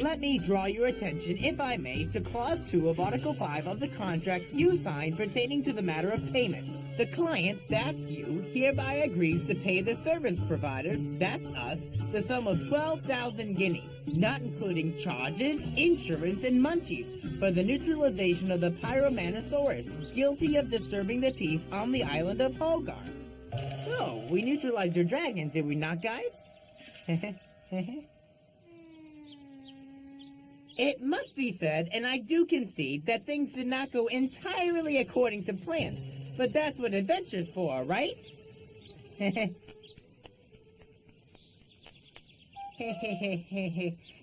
Let me draw your attention, if I may, to Clause 2 of Article 5 of the contract you signed pertaining to the matter of payment. The client, that's you, hereby agrees to pay the service providers, that's us, the sum of 12,000 guineas, not including charges, insurance, and munchies, for the neutralization of the Pyromanosaurus, guilty of disturbing the peace on the island of Hogar. So, we neutralized your dragon, did we not, guys? It must be said, and I do concede, that things did not go entirely according to plan. But that's what adventure's for, right?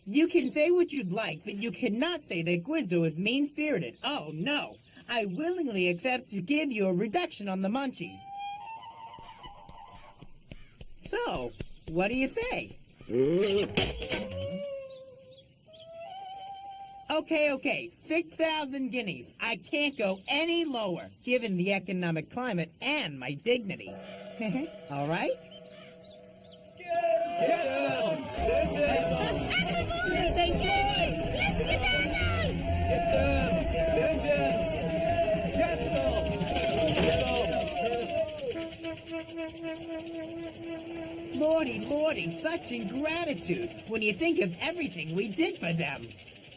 You can say what you'd like, but you cannot say that Guizdo is mean-spirited. Oh, no. I willingly accept to give you a reduction on the munchies. So, what do you say? Okay, 6,000 guineas. I can't go any lower, given the economic climate and my dignity. All right? Lordy, such ingratitude when you think of everything we did for them.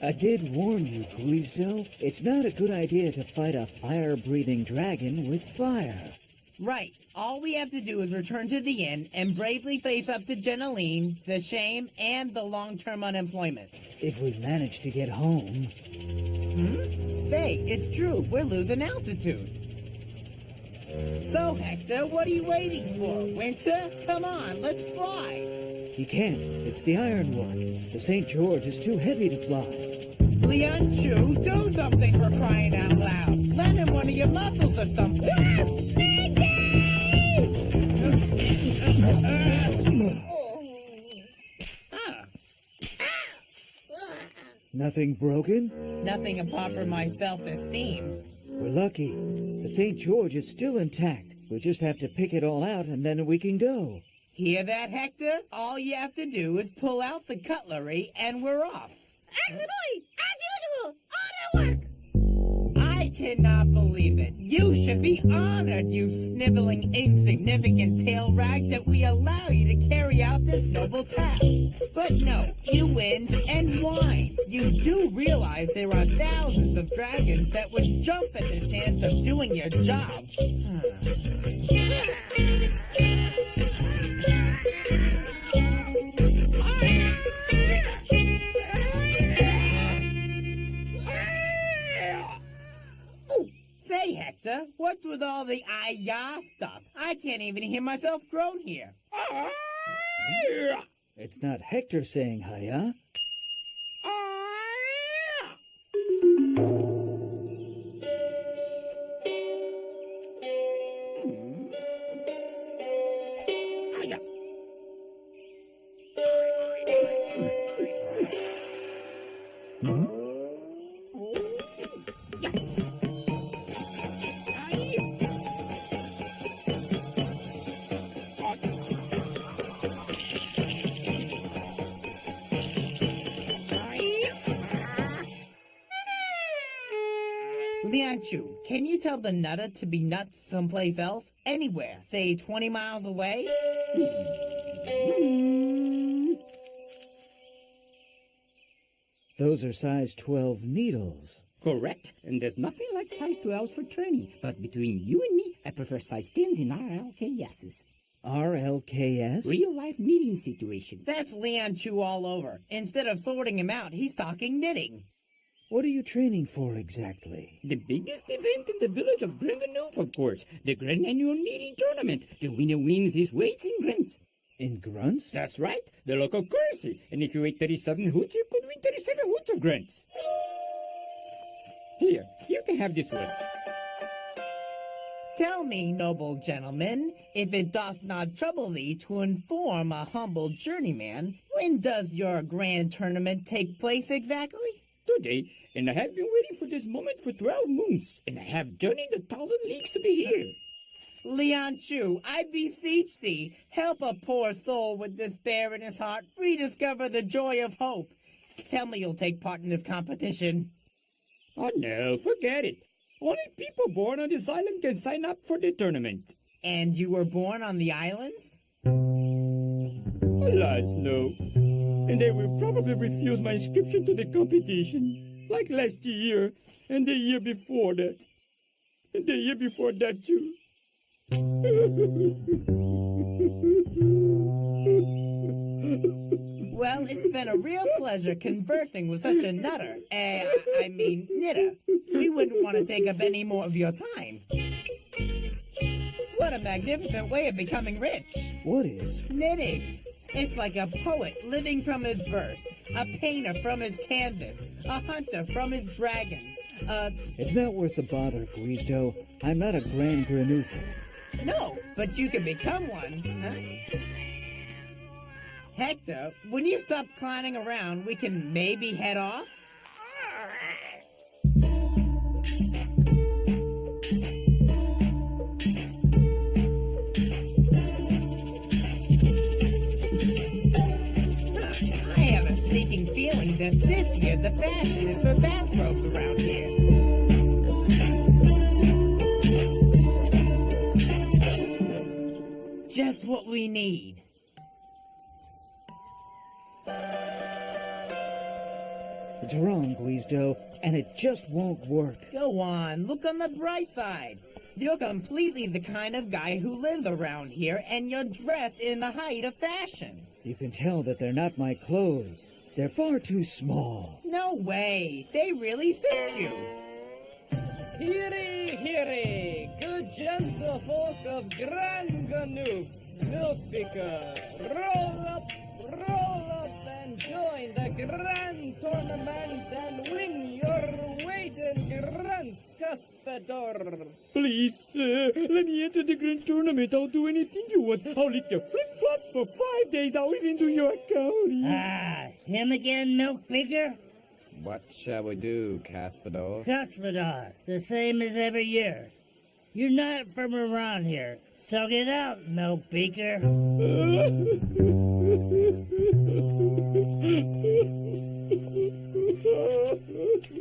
I did warn you, Guizdo. It's not a good idea to fight a fire-breathing dragon with fire. Right. All we have to do is return to the inn and bravely face up to Jenaline, the shame, and the long-term unemployment. If we manage to get home... Say, it's true. We're losing altitude. So, Hector, what are you waiting for? Winter? Come on, let's fly. You can't. It's the ironwork. The St. George is too heavy to fly. Lianchu, do something for crying out loud. Lend him one of your muscles or something. Nothing broken? Nothing apart from my self-esteem. We're lucky. The St. George is still intact. We just have to pick it all out and then we can go. Hear that, Hector? All you have to do is pull out the cutlery and we're off. As usual, honor work! I cannot believe it. You should be honored, you sniveling, insignificant tail rag, that we allow you to carry out this noble task. But no, you win and whine. You do realize there are thousands of dragons that would jump at the chance of doing your job. Say, Hector, what's with all the "ah-yah" stuff? I can't even hear myself groan here. It's not Hector saying hiya. Lianchu, can you tell the nutter to be nuts someplace else? Anywhere, say 20 miles away? Those are size 12 needles. Correct, and there's nothing like size 12s for training. But between you and me, I prefer size 10s in RLKSs. RLKS? Real-life knitting situation. That's Lianchu all over. Instead of sorting him out, he's talking knitting. What are you training for exactly? The biggest event in the village of Grenganoof, of course. The Grand Annual Knitting Tournament. The winner wins his weights in grunts. In grunts? That's right, the local currency. And if you weigh 37 hoots, you could win 37 hoots of grunts. Here, you can have this one. Tell me, noble gentleman, if it doth not trouble thee to inform a humble journeyman, when does your grand tournament take place exactly? Today, and I have been waiting for this moment for 12 moons, and I have journeyed 1,000 leagues to be here. Leon Chu, I beseech thee, help a poor soul with despair in his heart rediscover the joy of hope. Tell me you'll take part in this competition. Oh no, forget it. Only people born on this island can sign up for the tournament. And you were born on the islands? Alas, no. And they will probably refuse my inscription to the competition, like last year, and the year before that. And the year before that, too. Well, it's been a real pleasure conversing with such a nutter. Knitter. We wouldn't want to take up any more of your time. What a magnificent way of becoming rich. What is? Knitting. It's like a poet living from his verse, a painter from his canvas, a hunter from his dragons, It's not worth the bother, Guizdo. I'm not a Grand Granufa. No, but you can become one, huh? Hector, when you stop clowning around, we can maybe head off? I have a sneaking feeling that this year the fashion is for bathrobes around here. Just what we need. It's wrong, Guizdo, and it just won't work. Go on, look on the bright side. You're completely the kind of guy who lives around here, and you're dressed in the height of fashion. You can tell that they're not my clothes. They're far too small. No way, they really suit you. Heary, heary, good gentlefolk of Grand Ganoof, Milk Picker, roll up, and join the grand tournament and win your weight in Grants Cuspador. Please, let me enter the grand tournament. I'll do anything you want. I'll eat your flip-flop for 5 days. I'll even do your account. Him again, Milk Picker? What shall we do, Caspador? Cuspidor, the same as every year. You're not from around here, so get out, Milk Picker.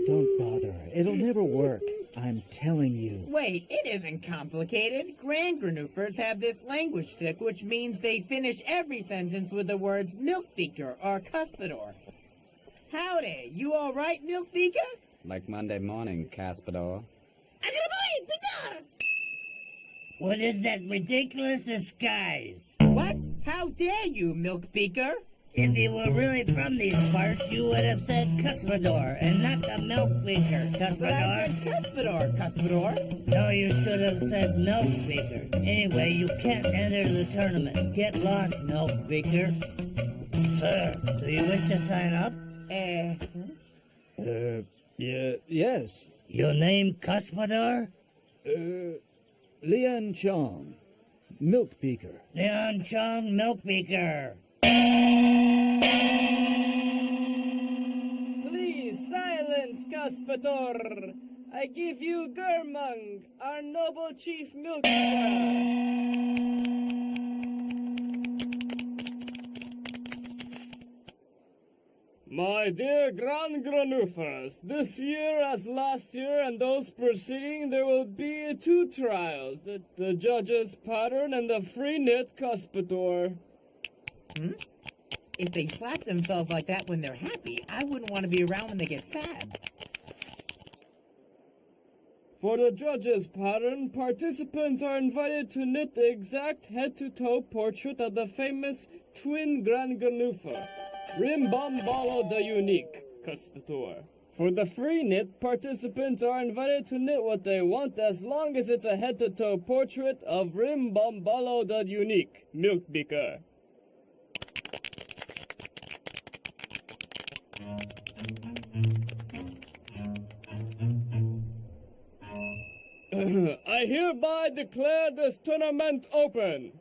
Don't bother. It'll never work. I'm telling you. Wait, it isn't complicated. Grand Granoofers have this language trick which means they finish every sentence with the words milk beaker or cuspidor. Howdy, you all right, Milk Beaker? Like Monday morning, Caspador. Agreeboy, Peter! What is that ridiculous disguise? What? How dare you, Milk Beaker? If you were really from these parts, you would have said Cuspidor and not the Milk Beaker, But I Cuspidor. said cuspidor, cuspidor. No, you should have said Milk Beaker. Anyway, you can't enter the tournament. Get lost, Milk Beaker. Sir, do you wish to sign up? Yes. Your name Cuspidor? Lian Chong. Milk Beaker. Leon Chong Milk Beaker. Please silence, Cuspador. I give you Gurmung, our noble chief Milk Picker. My dear Grand Granoofers, this year as last year and those preceding, there will be 2 trials, the judge's pattern and the free knit Cuspidor. If they slap themselves like that when they're happy, I wouldn't want to be around when they get sad. For the judge's pattern, participants are invited to knit the exact head-to-toe portrait of the famous twin Grand Ganoofa, Rimbombolo the Unique, Cuspidor. For the free knit, participants are invited to knit what they want as long as it's a head-to-toe portrait of Rimbombolo the Unique, Milk Beaker. I hereby declare this tournament open.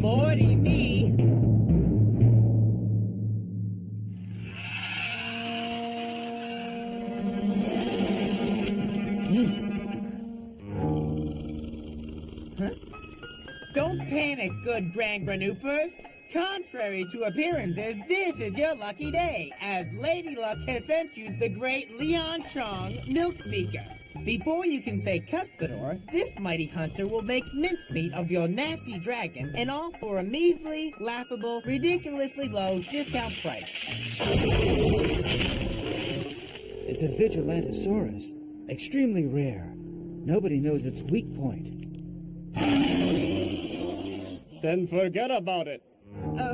Lordy me! Don't panic, good Grand Granufers. Contrary to appearances, this is your lucky day, as Lady Luck has sent you the great Leon Chong Milk Beaker. Before you can say Cuspidor, this mighty hunter will make mincemeat of your nasty dragon, and all for a measly, laughable, ridiculously low discount price. It's a Vigilantosaurus. Extremely rare. Nobody knows its weak point. Then forget about it.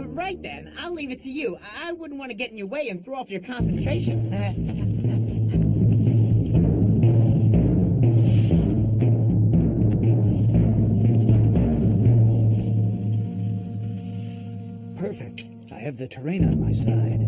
Right then, I'll leave it to you. I wouldn't want to get in your way and throw off your concentration. Perfect. I have the terrain on my side.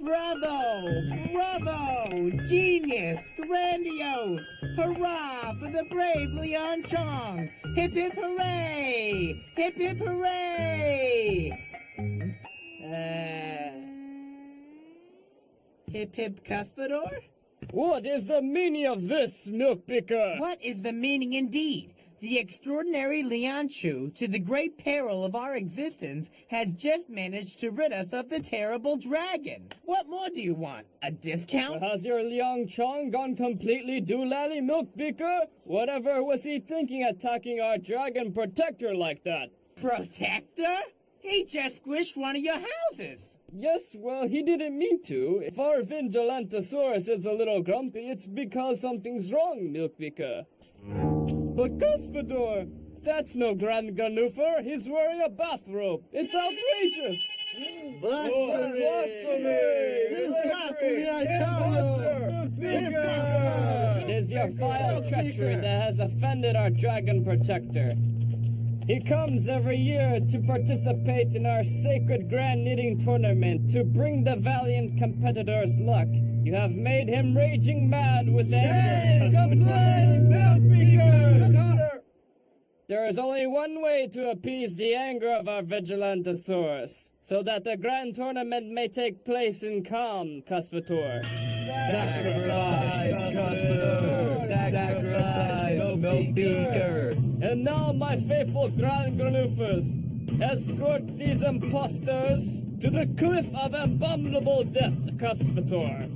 Bravo! Bravo! Genius! Grandiose! Hurrah for the brave Leon Chong! Hip hip hooray! Hip hip hooray! Hip hip Cuspidor? What is the meaning of this, Milk Picker? What is the meaning indeed? The extraordinary Leon Chu, to the great peril of our existence, has just managed to rid us of the terrible dragon. What more do you want? A discount? Has your Liang Chong gone completely doolally, Milk Picker? Whatever was he thinking attacking our dragon protector like that? Protector? He just squished one of your houses. Yes, well, he didn't mean to. If our Vigilantosaurus is a little grumpy, it's because something's wrong, Milk Picker. But Cuspidor, that's no Grand Ganufer. He's wearing a bathrobe. It's outrageous. Blasphemy! This is blasphemy, I tell you! It is your vile treachery that has offended our dragon protector. He comes every year to participate in our sacred grand knitting tournament to bring the valiant competitors luck. You have made him raging mad with anger. There is only one way to appease the anger of our Vigilantosaurus, so that the grand tournament may take place in calm, Cuspitor. Sacrifice, Cuspitor! Sacrifice, Milk Beaker! And now, my faithful Grand Granufers, escort these impostors to the cliff of abominable death, Cuspitor.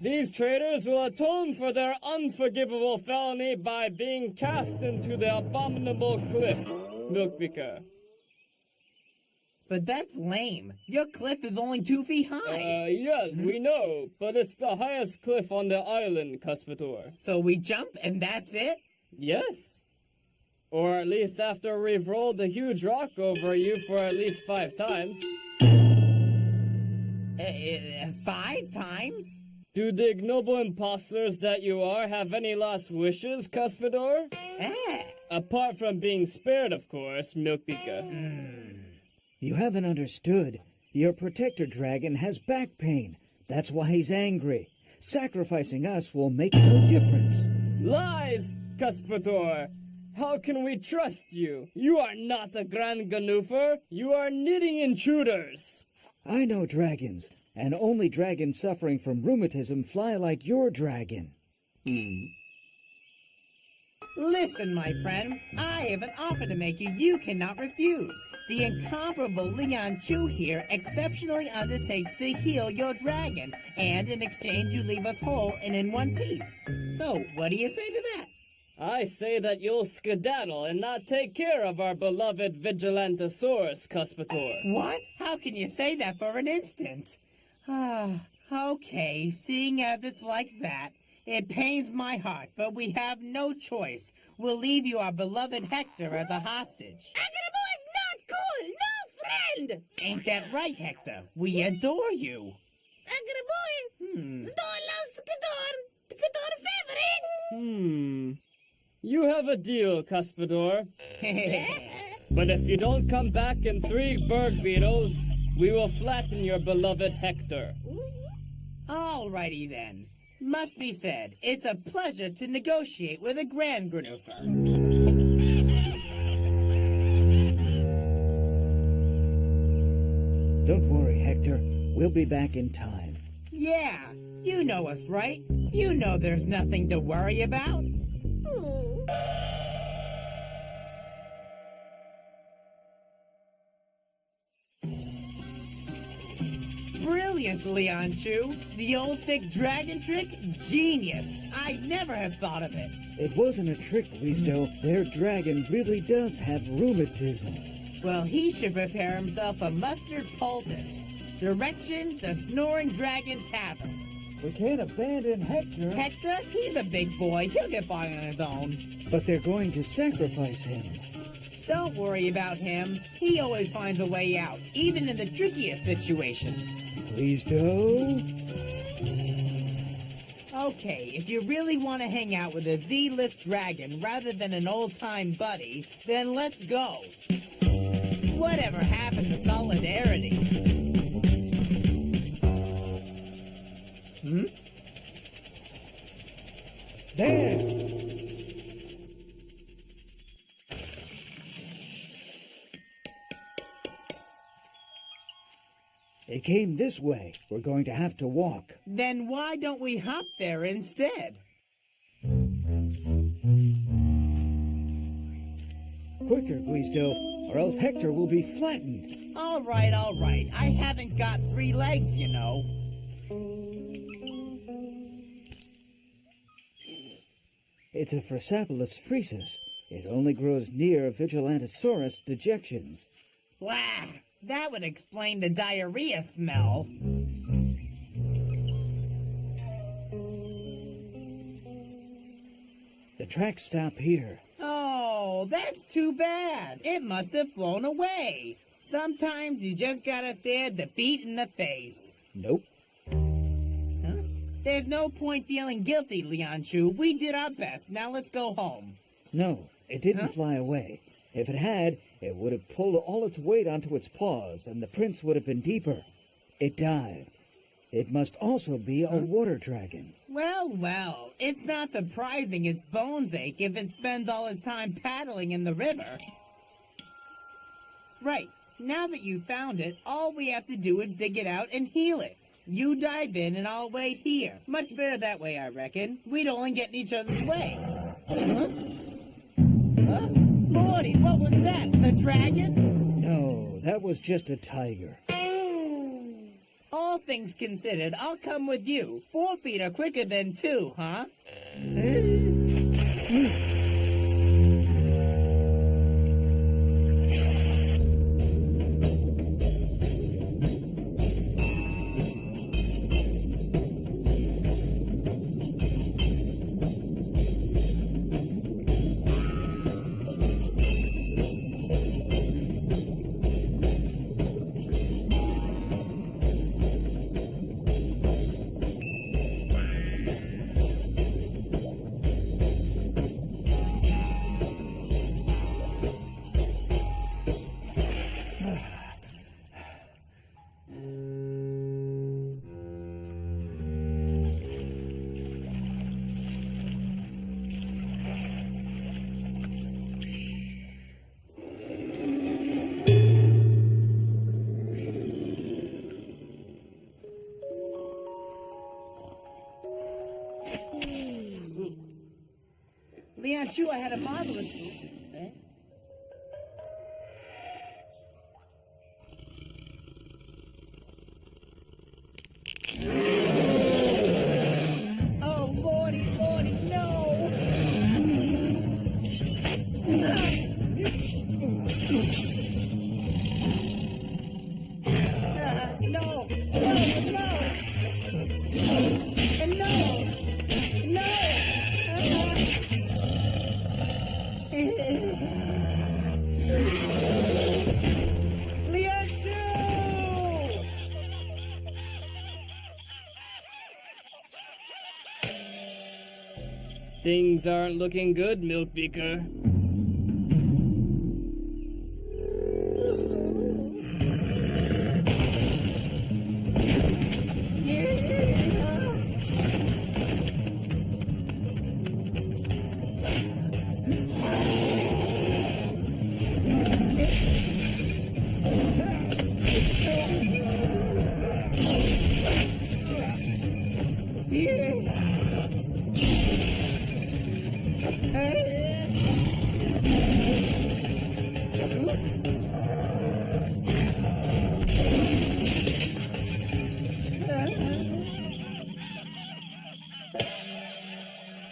These traitors will atone for their unforgivable felony by being cast into the abominable cliff, Milkbeaker. But that's lame. Your cliff is only 2 feet high. Yes, we know, but it's the highest cliff on the island, Cuspitor. So we jump and that's it? Yes. Or at least after we've rolled a huge rock over you for at least 5 times. 5 times? Do the ignoble imposters that you are have any last wishes, Cuspidor? Apart from being spared, of course, Milkbeaker. You haven't understood. Your protector dragon has back pain. That's why he's angry. Sacrificing us will make no difference. Lies, Cuspidor! How can we trust you? You are not a Grand Ganoofer. You are knitting intruders. I know dragons, and only dragons suffering from rheumatism fly like your dragon. Listen, my friend, I have an offer to make you you cannot refuse. The incomparable Leon Chu here exceptionally undertakes to heal your dragon, and in exchange you leave us whole and in one piece. So, what do you say to that? I say that you'll skedaddle and not take care of our beloved Vigilantosaurus, Cuspitor. What? How can you say that for an instant? Okay, seeing as it's like that, it pains my heart, but we have no choice. We'll leave you our beloved Hector as a hostage. Agrabo is not cool. No friend. Ain't that right, Hector? We adore you. Agrabo is Zdor loves Skador. Skador favorite. You have a deal, Cuspitor. But if you don't come back in 3 berg beetles, we will flatten your beloved Hector. Alrighty then. Must be said, it's a pleasure to negotiate with a Grand Granoofer. Don't worry, Hector. We'll be back in time. Yeah, you know us, right? You know there's nothing to worry about. Brilliant, Leon Chu. The old sick dragon trick? Genius. I'd never have thought of it. It wasn't a trick, Listo. Their dragon really does have rheumatism. Well, he should prepare himself a mustard poultice. Direction, the Snoring Dragon Tavern. We can't abandon Hector. Hector? He's a big boy. He'll get by on his own. But they're going to sacrifice him. Don't worry about him. He always finds a way out, even in the trickiest situations. Listo? Okay, if you really want to hang out with a Z-list dragon rather than an old-time buddy, then let's go. Whatever happened to solidarity? There! It came this way. We're going to have to walk. Then why don't we hop there instead? Quicker, Guisto, or else Hector will be flattened. All right. I haven't got 3 legs, you know. It's a Phrasapulus phresis. It only grows near Vigilantosaurus dejections. Wow, that would explain the diarrhea smell. The tracks stop here. Oh, that's too bad. It must have flown away. Sometimes you just gotta stare defeat in the face. Nope. Huh? There's no point feeling guilty, Leon Chu. We did our best. Now let's go home. No, it didn't fly away. If it had, it would have pulled all its weight onto its paws, and the prints would have been deeper. It dived. It must also be a water dragon. Well, it's not surprising its bones ache if it spends all its time paddling in the river. Right, now that you've found it, all we have to do is dig it out and heal it. You dive in and I'll wait here. Much better that way, I reckon. We'd only get in each other's way. Huh? Morty, what was that? The dragon? No, that was just a tiger. All things considered, I'll come with you. 4 feet are quicker than 2, huh? Chu, I had a marvelous... Eh? Oh, lordy, lordy, no! No, no, no! And no! No! Leon Chu! Things aren't looking good, Milk Beaker.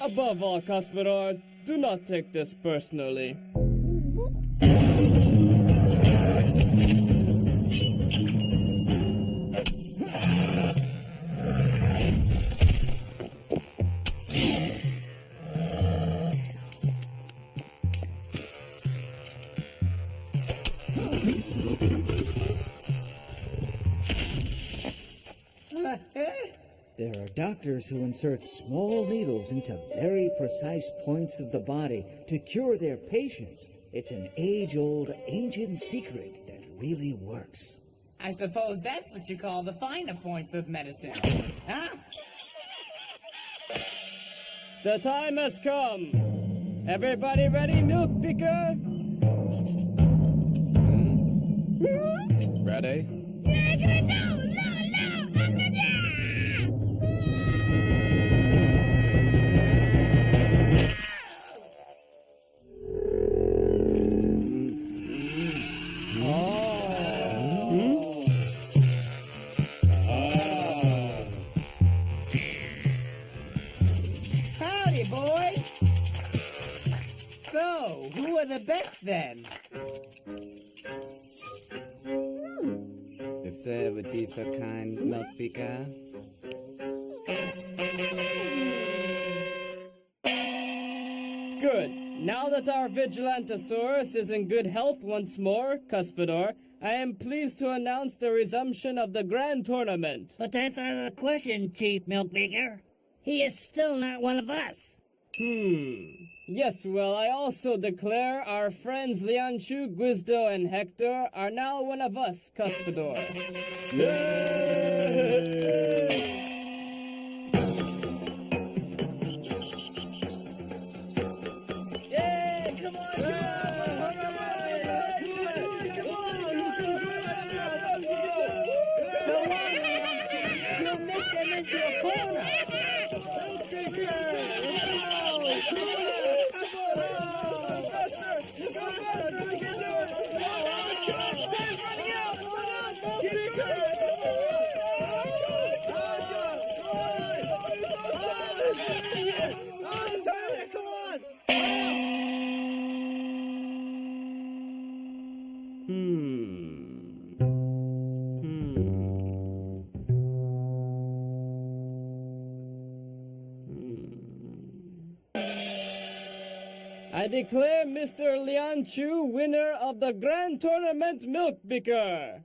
Above all, Cuspidor, do not take this personally. There are doctors who insert small needles into very precise points of the body to cure their patients. It's an age-old, ancient secret that really works. I suppose that's what you call the finer points of medicine. Huh? The time has come. Everybody ready, Milk Beaker? Ready? Howdy, boys. So, who are the best then? If sir would be so kind, Milk Beaker. Good. Now that our Vigilantosaurus is in good health once more, Cuspidor, I am pleased to announce the resumption of the Grand Tournament. But that's out of the question, Chief Milkbeaker. He is still not one of us. Yes, well, I also declare our friends Lianchu, Guizdo, and Hector are now one of us, Cuspidor. I declare Mr. Lianchu winner of the Grand Tournament Milk Beaker.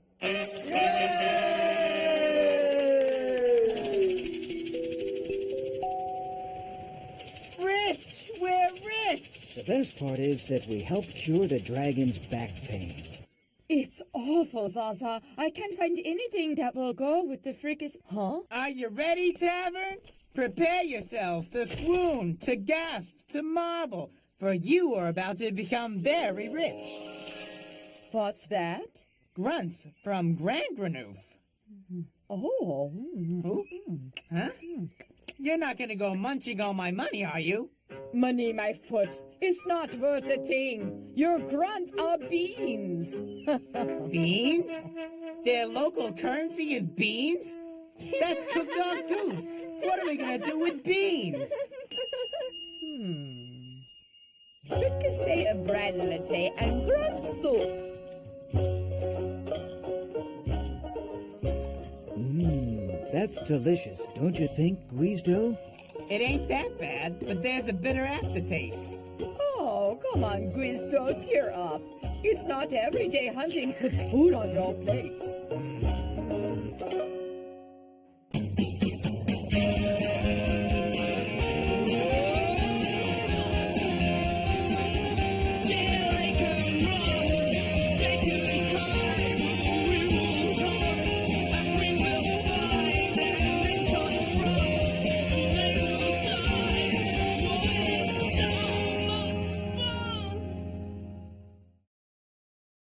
Rich! We're rich! The best part is that we helped cure the dragon's back pain. It's awful, Zaza. I can't find anything that will go with the freakish... Huh? Are you ready, Tavern? Prepare yourselves to swoon, to gasp, to marvel, for you are about to become very rich. What's that? Grunts from Grand Granoof. Oh. Ooh. Huh? You're not gonna go munching all my money, are you? Money, my foot, is not worth a thing. Your grunts are beans. Beans? Their local currency is beans? That's cooked off goose. What are we gonna do with beans? Fricassee of branlette and grunt soup. That's delicious, don't you think, Guizdo? It ain't that bad, but there's a bitter aftertaste. Oh, come on, Guizdo, cheer up. It's not every day hunting puts food on your plate.